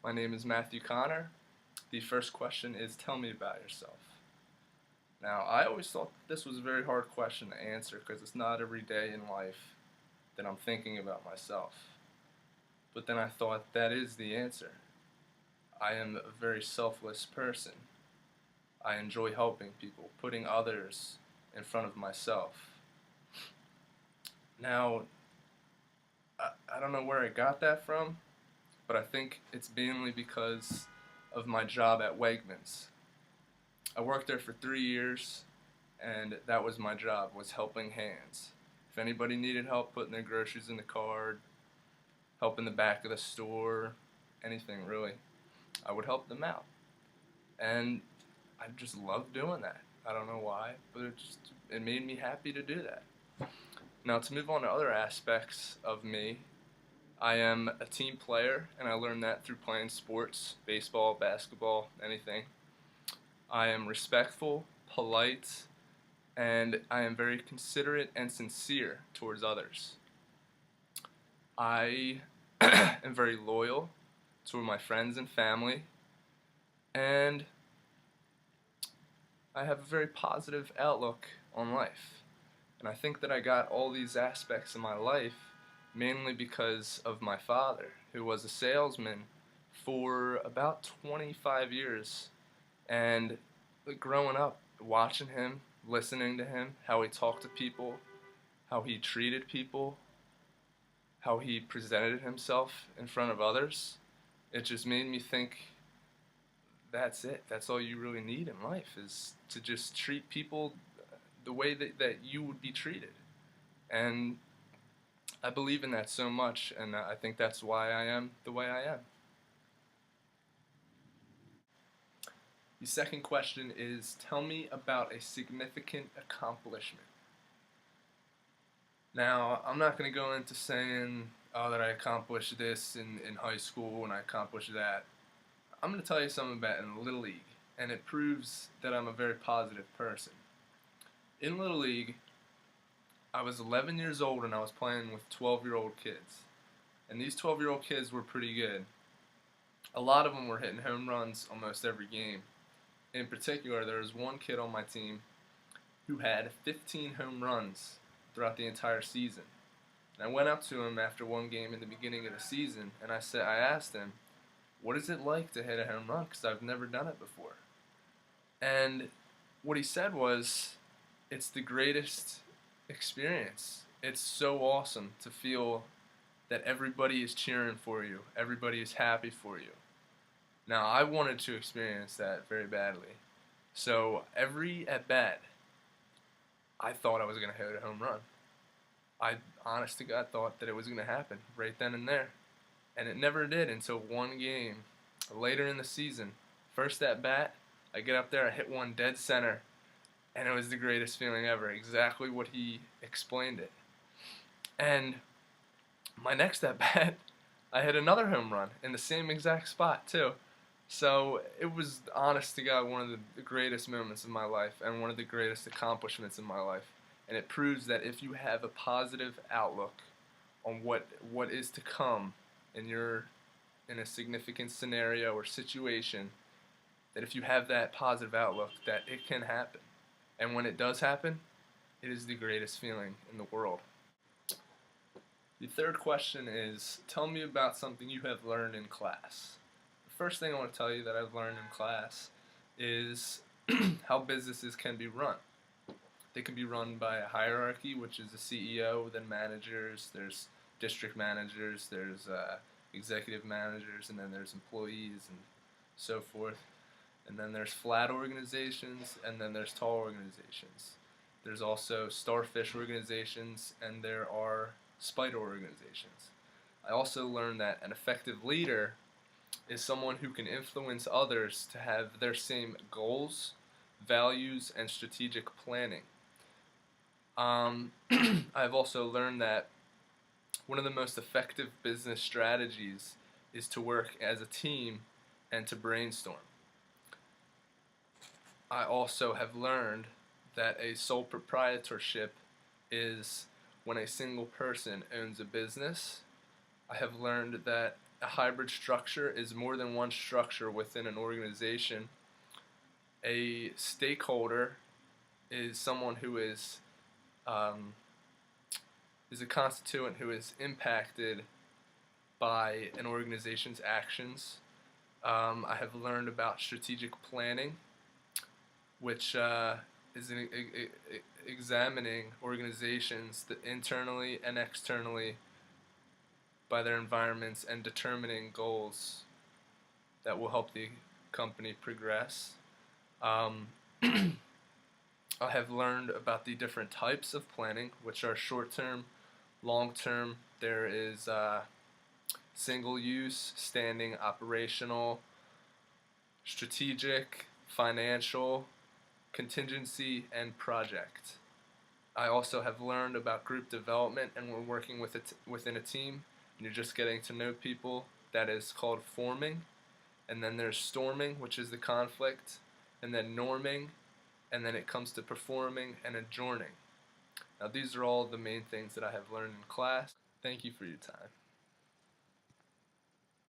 My name is Matthew Connor. The first question is, tell me about yourself. Now, I always thought this was a very hard question to answer because it's not every day in life that I'm thinking about myself. But then I thought that is the answer. I am a very selfless person. I enjoy helping people, putting others in front of myself. Now, I don't know where I got that from, but I think it's mainly because of my job at Wegmans. I worked there for 3 years, and that was my job, was helping hands. If anybody needed help putting their groceries in the cart, help in the back of the store, anything really, I would help them out. And I just loved doing that. I don't know why, but it made me happy to do that. Now, to move on to other aspects of me, I am a team player, and I learned that through playing sports, baseball, basketball, anything. I am respectful, polite, and I am very considerate and sincere towards others. I am very loyal to my friends and family, and I have a very positive outlook on life. And I think that I got all these aspects in my life mainly because of my father, who was a salesman for about 25 years. And growing up, watching him, listening to him, how he talked to people, how he treated people, how he presented himself in front of others, it just made me think that's it. That's all you really need in life, is to just treat people the way that you would be treated. And I believe in that so much, and I think that's why I am the way I am. The second question is, tell me about a significant accomplishment. Now, I'm not going to go into saying, that I accomplished this in high school and I accomplished that. I'm going to tell you something about it in Little League, and it proves that I'm a very positive person. In Little League, I was 11 years old and I was playing with 12-year-old kids. And these 12-year-old kids were pretty good. A lot of them were hitting home runs almost every game. In particular, there was one kid on my team who had 15 home runs throughout the entire season. And I went up to him after one game in the beginning of the season, and I asked him, what is it like to hit a home run? Because I've never done it before. And what he said was, it's the greatest experience. It's so awesome to feel that everybody is cheering for you. Everybody is happy for you. Now, I wanted to experience that very badly. So every at-bat, I thought I was going to hit a home run. I, honest to God, thought that it was going to happen right then and there. And it never did until one game later in the season. First at-bat, I get up there, I hit one dead center, and it was the greatest feeling ever. Exactly what he explained it. And my next at-bat, I hit another home run in the same exact spot too. So it was, honest to God, one of the greatest moments of my life and one of the greatest accomplishments in my life. And it proves that if you have a positive outlook on what is to come in a significant scenario or situation, that if you have that positive outlook, that it can happen. And when it does happen, it is the greatest feeling in the world. The third question is, tell me about something you have learned in class. The first thing I want to tell you that I've learned in class is how businesses can be run. They can be run by a hierarchy, which is a CEO, then managers, there's district managers, there's executive managers, and then there's employees and so forth. And then there's flat organizations, and then there's tall organizations. There's also starfish organizations, and there are spider organizations. I also learned that an effective leader is someone who can influence others to have their same goals, values, and strategic planning. I've also learned that one of the most effective business strategies is to work as a team and to brainstorm. I also have learned that a sole proprietorship is when a single person owns a business. I have learned that a hybrid structure is more than one structure within an organization. A stakeholder is someone who is a constituent who is impacted by an organization's actions. I have learned about strategic planning, which is examining organizations internally and externally by their environments and determining goals that will help the company progress. I have learned about the different types of planning, which are short-term, long-term. There is single-use, standing, operational, strategic, financial, contingency, and project. I also have learned about group development, and we're working within a team, and you're just getting to know people. That is called forming. And then there's storming, which is the conflict, and then norming, and then it comes to performing and adjourning. Now these are all the main things that I have learned in class. Thank you for your time.